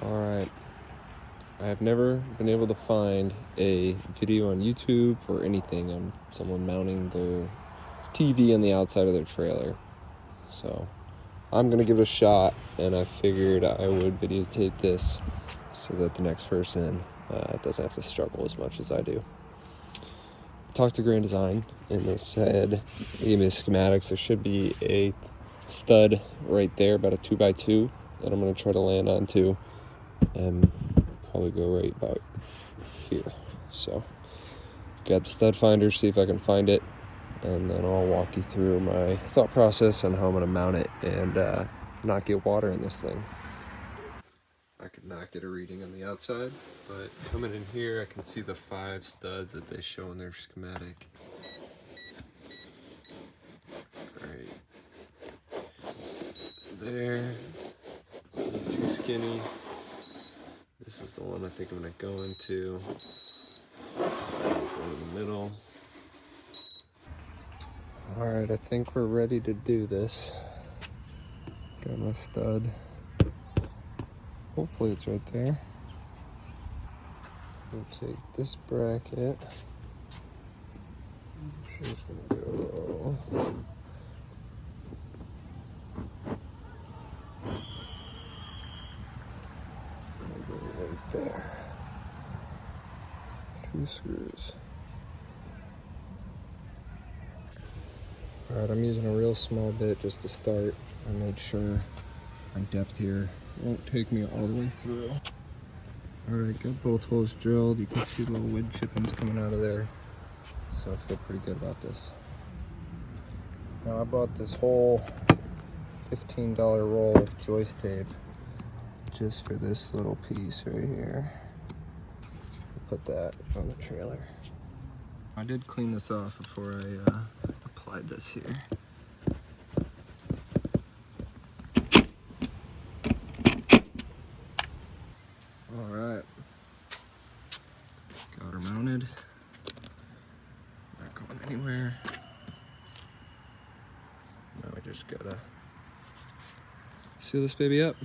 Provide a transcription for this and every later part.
Alright, I have never been able to find a video on YouTube or anything on someone mounting their TV on the outside of their trailer. So I'm going to give it a shot, and I figured I would videotape this so that the next person doesn't have to struggle as much as I do. I talked to Grand Design, and they said, they gave me the schematics. There should be a stud right there, about a 2x2, that I'm going to try to land onto, and probably go right about here. So grab the stud finder, see if I can find it, and then I'll walk you through my thought process on how I'm going to mount it and not get water in this thing. I could not get a reading on the outside, but coming in here I can see the 5 studs that they show in their schematic. Right there, it's too skinny. This is the one I think I'm going to go into. Go in the middle. Alright, I think we're ready to do this. Got my stud. Hopefully it's right there. We'll take this bracket. She's gonna go right there. 2 screws. Alright, I'm using a real small bit just to start. I made sure my depth here won't take me all the way through. Alright, got both holes drilled. You can see little wood chippings coming out of there. So I feel pretty good about this. Now I bought this whole $15 roll of joist tape just for this little piece right here. Put that on the trailer. I did clean this off before I applied this here. Alright, got her mounted. Not going anywhere. Now I just gotta seal this baby up.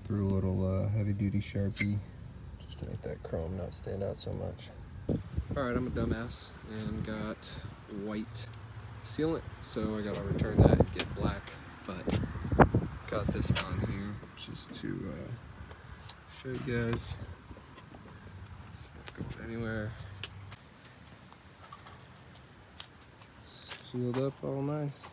Threw a little heavy duty Sharpie just to make that chrome not stand out so much. Alright, I'm a dumbass and got white sealant, so I gotta return that and get black, but got this on here just to show you guys. It's not going anywhere. Sealed up all nice.